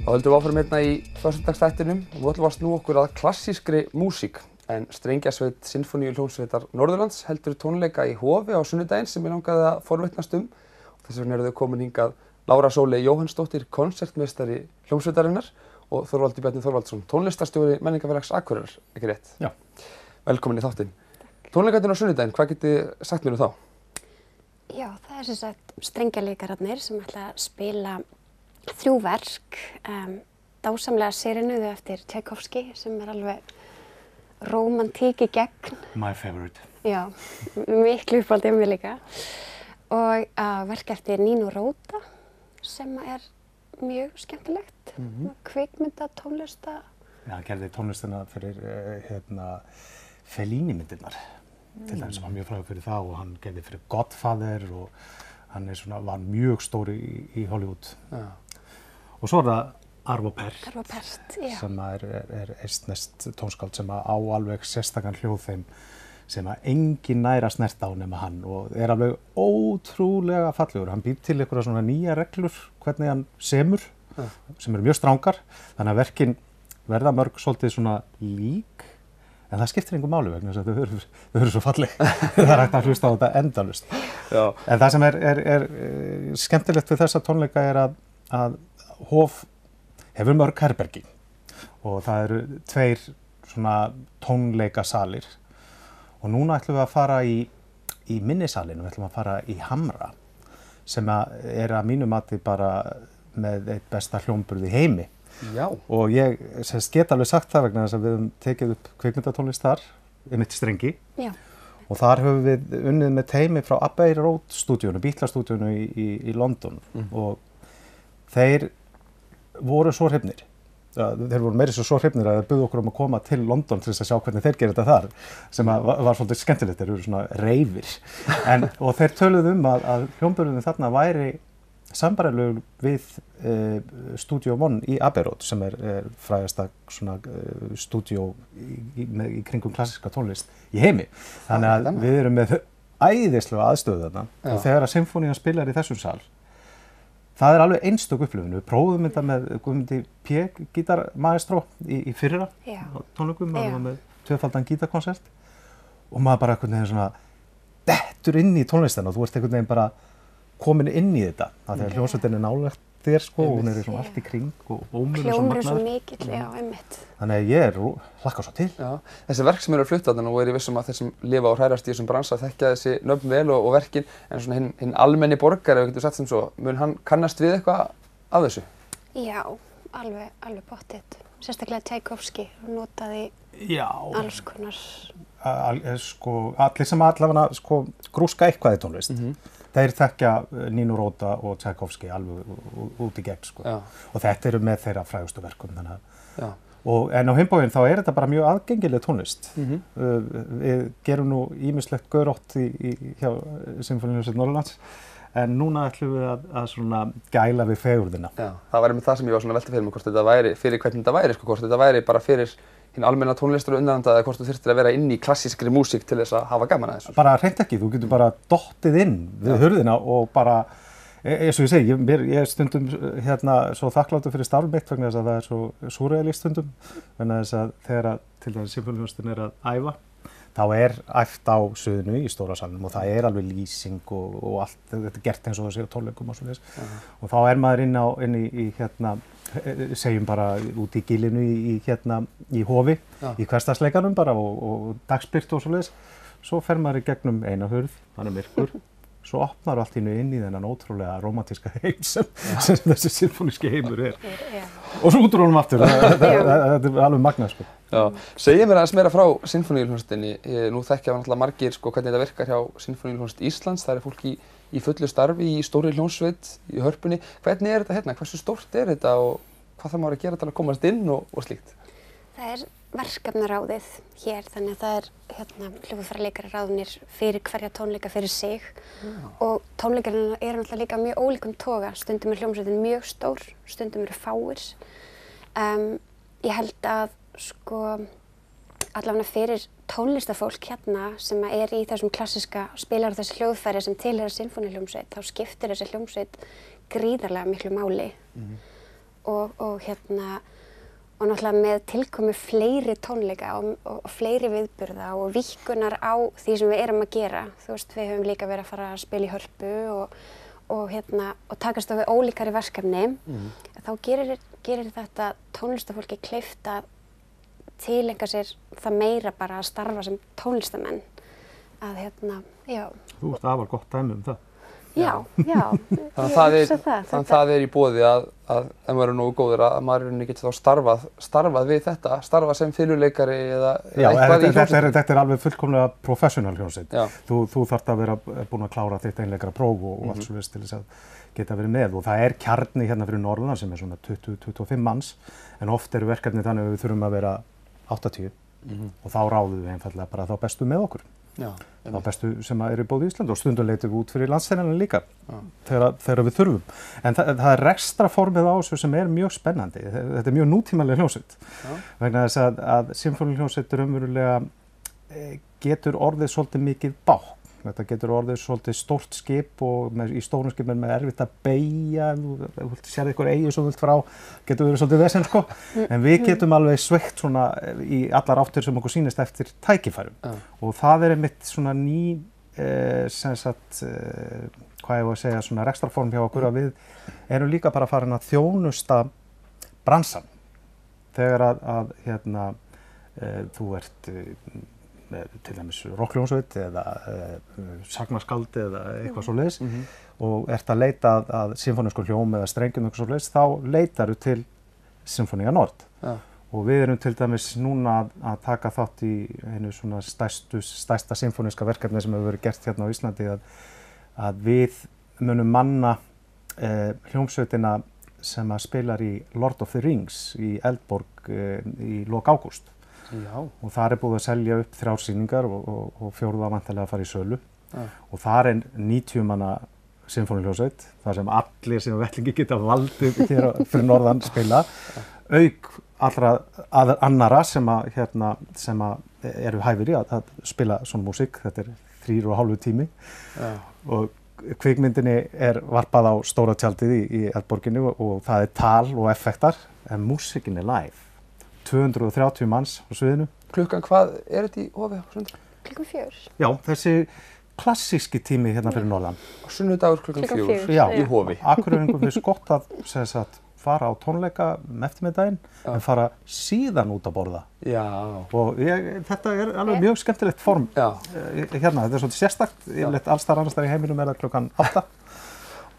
Þá höldum við áfram hérna í föstudagsþættinum og við ætlum að snúa okkur að klassískri músík en strengjasveit Sinfóníuhljómsveitar Norðurlands heldur tónleika í Hofi á sunnudaginn sem ég langaði að forvitnast og þess vegna eru þau komin hingað Lára Sóley Jóhannsdóttir, konsertmeistari hljómsveitarinnar og Þorvaldur Bjarni Þorvaldsson, tónlistarstjóri Menningarfélags Akureyrar, ekki rétt? Já. Velkomin í þáttinn. Tónleikarnir á sunnudaginn, hvað getið sagt mér þá? Já, það sem sagt strengjaleikararnir sem ætla að spila 3 verk, dásamlega serenuðu eftir Tchaikovsky sem alveg rómantík í gegn. My favorite. Já, miklu uppáldið mér líka. Og verk eftir Nino Rota sem mjög skemmtilegt, kvikmynda, tónlista. Já, hann gerði tónlistina fyrir Fellini-myndirnar. Til dæmis var mjög frægur fyrir það og hann gerði fyrir Godfather og hann var mjög stóri í Hollywood. Já. Og svo það Arvo Pärt, já. sem eistneskt tónskáld sem á alveg sérstakann hljóðheim sem enginn nær að snerta á nema hann og alveg ótrúlega fallegur. Hann býr til einhverja svona nýja reglur hvernig hann semur, sem eru mjög strangar, þannig að verkin verða mörg svolítið svona lík, en það skiptir engu máli vegna þess að þau eru svo falleg. Það hægt að hlusta á þetta endalaust. Já. En það sem er skemmtilegt við þessa tónleika að Hof hefur mörg herbergi og það eru 2 svona tónleikasalir og núna ætlum við að fara í minnisalinn, við ætlum að fara í Hamra sem að mínu mati bara með eitt besta hljómburð í heimi. Já. Og ég get alveg sagt það vegna þess að við höfum tekið upp kvikmyndatónlist þar, einmitt strengi. Já. Og þar höfum við unnið með teymi frá Abbey Road stúdíónu, Beatles-stúdíónu í London og þeir voru svo hrifnir. Þeir voru meira svo hrifnir að þeir buðu okkur að koma til London til þess að sjá hvernig þeir gerir þetta þar, sem var svolítið skemmtilegt, þeir eru svona reifir. Og þeir töluðu að hljómburðurinn þarna væri sambærilegur við Studio One í Abbey Road, sem frægasta svona stúdíó í kringum klassíska tónlist í heimi. Þannig að við erum með æðislega aðstöðu þarna og þegar að symfónían spilar í þessum sal, það alveg einstök upplifun. Við prófum þetta með Guðmundi P. gítarmaestró í fyrra á tónleikum, maður var með 2-faldan gítarkonsert og maður bara einhvern veginn svona dettur inn í tónlistina og þú ert einhvern veginn bara komin inn í þetta. Þegar hljómsveitin nálægt þér hún svona allt í kring og ómur og svo magnaður. Hljómur svo mikill, já, einmitt. Þannig að ég hlakka svo til. Já, þessi verk sem eru að flutta þarna og ég viss að þeir sem lifa og hrærast í þessum bransa þekkja þessi nöfn vel og verkin, en svona hinn almenni borgari, ef við getum sagt sem svo, mun hann kannast við eitthvað af þessu? Já, alveg pottþétt. Sérstaklega Tchaikovsky, hann notaði alls konar. Allir sem allavega grúska eitthvað í tónlist. Þeir þekkja Nino Rota og Tchaikovsky alveg út í gegn, og þetta eru með þeirra frægustu verkum. En á hinn bóginn þá þetta bara mjög aðgengileg tónlist. Við gerum nú ýmislegt görótt hjá Sinfóníuhljómsveit Norðurlands, en núna ætlum við að svona gæla við fegurðina. Já, það væri með það sem ég var svona velta fyrir mig, hvort þetta væri fyrir hvernig þetta væri, hvort þetta væri bara fyrir hinn almenna tónlistar og unnæðanda eða hvort þú þyrftir að vera inn í klassískri músík til þess að hafa gaman að þessu. Bara hreint ekki, þú getur bara dottið inn við hurðina og bara, eins og ég segi, ég stundum svo þakkláttur fyrir starf mitt vegna þess að það svo súrrealískt stundum, vegna þess að þegar til dæmis Sinfóníuhljómsveitin að æfa, þá æft á suðinu í stóra salnum og það alveg lýsing og allt, þetta gert eins og það sé á tónleikum og svoleiðis. Og þá maður inn í segjum bara út í gilinu í Hofi, í hversdagsleikanum bara og dagsbirtu og svoleiðis. Svo fer maður í gegnum eina hurð, hann myrkur, svo opnar allt inn í þennan ótrúlega rómantíska heim sem þessi sinfóníski heimur Og svo út úr honum aftur, þetta alveg magnað, sko. Já, segið mér aðeins meira frá Sinfóníuhljómsveitinni. Nú þekkja náttúrulega margir hvernig þetta virkar hjá Sinfóníuhljómsveit Íslands. Það fólk í fullu starfi í stórri hljómsveit í Hörpunni. Hvernig þetta hérna? Hversu stórt þetta og hvað þarf maður að gera til að komast inn og slíkt? Það verkefnaráðið hér, þannig að það hljóðfæraleikarar ráðnir fyrir hverja tónleika fyrir sig. Og tónleikarnir náttúrulega líka mjög ólíkum toga. Stundum hljómsveitin mjög stór, stundum fáir. Ég held að allavega fyrir tónlistafólk hérna sem í þessum klassíska spilar þessi hljóðfæri sem tilheyra sinfóníuhljómsveit, þá skiptir þessi hljómsveit gríðarlega miklu máli. og náttúrulega með tilkomu fleiri tónleika og fleiri viðburða og víkkunar á því sem við erum að gera. Þú veist, við höfum líka verið að fara að spila í Hörpu og takast á við ólíkari verkefni. Þá gerir þetta tónlistafólki kleift að tileinka sér það meira bara að starfa sem tónlistamenn. Já. Þú ert afar gott dæmi það. Já. Þannig að það í boði að ef maður nógu góður að maður getur þá starfað við þetta, starfað sem fiðluleikari eða eitthvað í hljómsveit. Þetta alveg fullkomlega professional hljómsveit. Þú þarft að vera búin að klára þitt einleikara próf og allt svoleiðis til þess að geta verið með. Og það kjarni hérna fyrir Norðurland sem svona 20-25 manns, en oft eru verkefni þannig að við þurfum að vera 80 og þá ráðum við einfallega bara þá bestu með okkur. Þá bestu sem eru í bóði Ísland og stundum leitum við út fyrir landssteinana líka þegar við þurfum. En það rekstrarformið á þessu sem mjög spennandi. Þetta mjög nútímaleg hljómsveit. Vegna þess að symfóníuhljómsveit raunverulega getur orðið svolítið mikið bákn. Þetta getur orðið svolítið stórt skip og í stórum skipum er erfitt að beygja. Ef þú sérð eitthvað eyju sem þú vilt frá, getur verið svolítið vesen sko. En við getum alveg sveitt svona í allar áttir sem okkur sýnist eftir tækifærum. Og það einmitt svona ný, hvað ég var að segja, svona rekstrarform hjá okkur að við erum líka bara farin að þjónusta bransan. Þegar þú ert til dæmis rokkhljómsveit eða sagnaskald eða eitthvað svoleiðis og ert að leita að symfónískum hljóm eða strengjum eitthvað svoleiðis, þá leitaru til Sinfónía Nord. Og við erum til dæmis núna að taka þátt í einu svona stærsta symfóníska verkefni sem hefur verið gert hérna á Íslandi að við munum manna hljómsveitina sem að spilar í Lord of the Rings í Eldborg í lok ágúst. Og þar búið að selja upp 3 sýningar og 4. væntanlega að fara í sölu. Og þar 90 manna symfóníuhljómsveit, þar sem allir sem vettlingi geta valdið hér fyrir norðan spila, auk allra annara sem eru hæfir í að spila svona músík. Þetta 3,5 tími. Og kvikmyndinni varpað á stóra tjaldið í Eldborginni og það tal og effektar, en músíkin live. 230 manns á sviðinu. Klukkan hvað þetta í Hofi á sunnudag? Klukkan 4. Já, þessi klassíski tími hérna fyrir norðan. Sunnudagur klukkan 4 í Hofi. Akureyringum finnst gott að fara á tónleika eftirmiðdaginn en fara síðan út að borða. Og þetta alveg mjög skemmtilegt form hérna. Þetta svolítið sérstakt. Yfirleitt alls staðar annars staðar í heiminum það klukkan 8.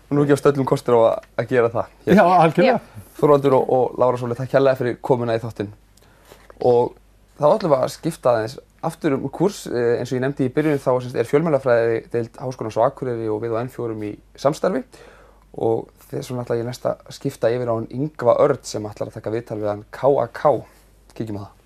Og nú gefst öllum kostur á að gera það. Já, algjörlega. Þorvaldur og Lára Sóley, takk kærlega fyrir komuna í þáttinn. Og þá ætlum við að skipta aðeins aftur kúrs, eins og ég nefndi í byrjun þá fjölmiðlafræði deild Háskólans á Akureyri og við á N4 í samstarfi. Og þess vegna ætla ég næst að skipta yfir á Ingva Örn sem ætlar að taka viðtal við hann K.A.K. Kíkjum á það.